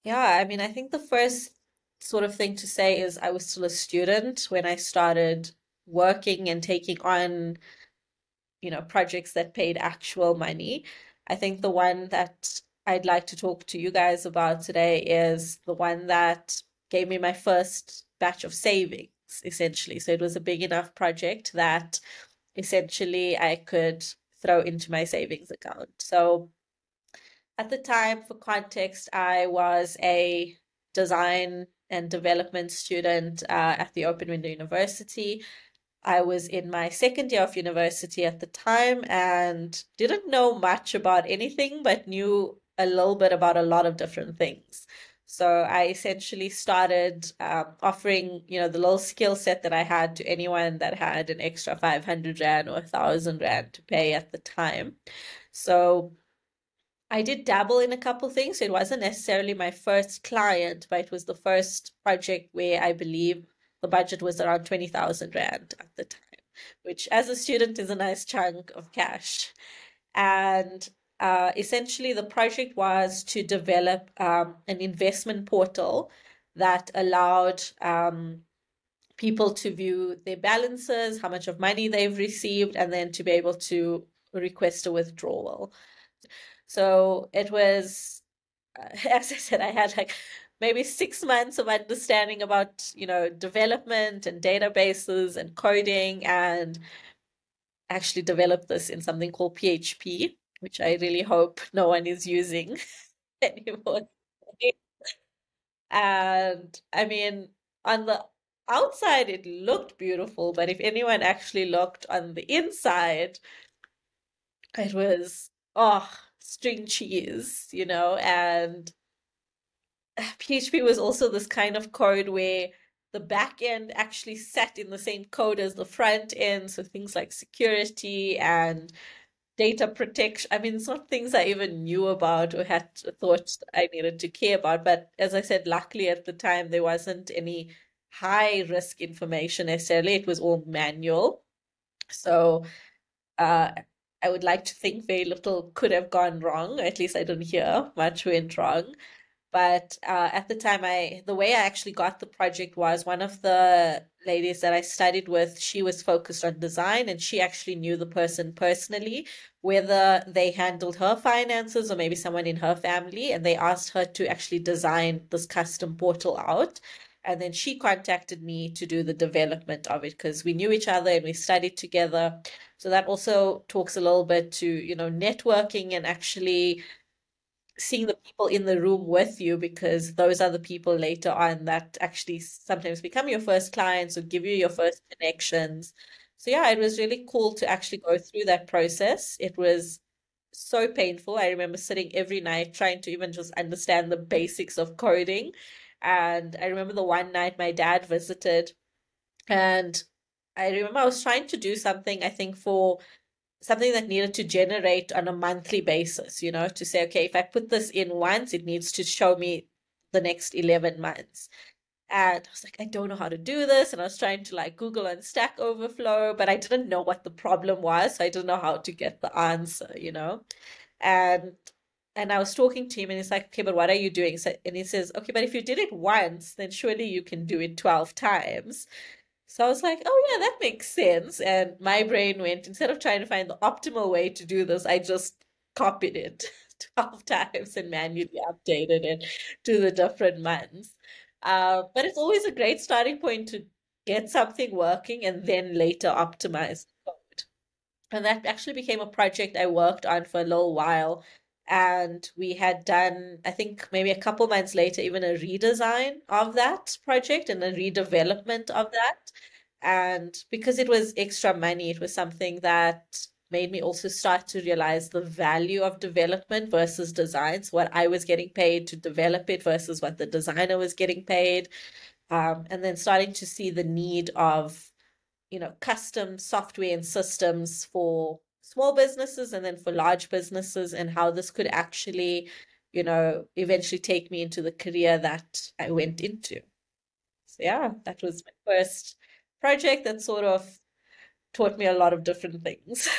Yeah, I mean, I think the first sort of thing to say is I was still a student when I started working and taking on, projects that paid actual money. I think the one that I'd like to talk to you guys about today is the one that gave me my first batch of savings, essentially. So it was a big enough project that essentially I could throw into my savings account. So at the time, for context, I was a design and development student at the Open Window University. I was in my second year of university at the time and didn't know much about anything, but knew a little bit about a lot of different things. So I essentially started offering, the little skill set that I had to anyone that had an extra 500 Rand or 1,000 Rand to pay at the time. So I did dabble in a couple things. It wasn't necessarily my first client, but it was the first project where I believe the budget was around 20,000 Rand at the time, which as a student is a nice chunk of cash. And essentially, the project was to develop an investment portal that allowed people to view their balances, how much of money they've received, and then to be able to request a withdrawal. So it was, as I said, I had like maybe 6 months of understanding about, development and databases and coding, and actually developed this in something called PHP, which I really hope no one is using anymore. And I mean, on the outside, it looked beautiful, but if anyone actually looked on the inside, it was, oh, string cheese, and PHP was also this kind of code where the back end actually sat in the same code as the front end. So things like security and data protection. I mean, it's not things I even knew about or had thought I needed to care about. But as I said, luckily at the time, there wasn't any high risk information necessarily. It was all manual. So uh, I would like to think very little could have gone wrong. At least I didn't hear much went wrong. But at the time, the way I actually got the project was one of the ladies that I studied with, she was focused on design and she actually knew the person personally, whether they handled her finances or maybe someone in her family. And they asked her to actually design this custom portal out. And then she contacted me to do the development of it because we knew each other and we studied together. So that also talks a little bit to, networking and actually seeing the people in the room with you, because those are the people later on that actually sometimes become your first clients or give you your first connections. So yeah, it was really cool to actually go through that process. It was so painful. I remember sitting every night trying to even just understand the basics of coding. And I remember the one night my dad visited, and I remember I was trying to do something, I think, for something that needed to generate on a monthly basis, to say, okay, if I put this in once, it needs to show me the next 11 months. And I was like, I don't know how to do this. And I was trying to like Google on Stack Overflow, but I didn't know what the problem was. So I didn't know how to get the answer. And I was talking to him and he's like, okay, but what are you doing? So, and he says, okay, but if you did it once, then surely you can do it 12 times. So I was like, oh, yeah, that makes sense. And my brain went, instead of trying to find the optimal way to do this, I just copied it 12 times and manually updated it to the different months. But it's always a great starting point to get something working and then later optimize the code. And that actually became a project I worked on for a little while. And we had done, I think maybe a couple months later, even a redesign of that project and a redevelopment of that. And because it was extra money, it was something that made me also start to realize the value of development versus designs, what I was getting paid to develop it versus what the designer was getting paid. And then starting to see the need of custom software and systems for small businesses and then for large businesses, and how this could actually, eventually take me into the career that I went into. So yeah, that was my first project that sort of taught me a lot of different things.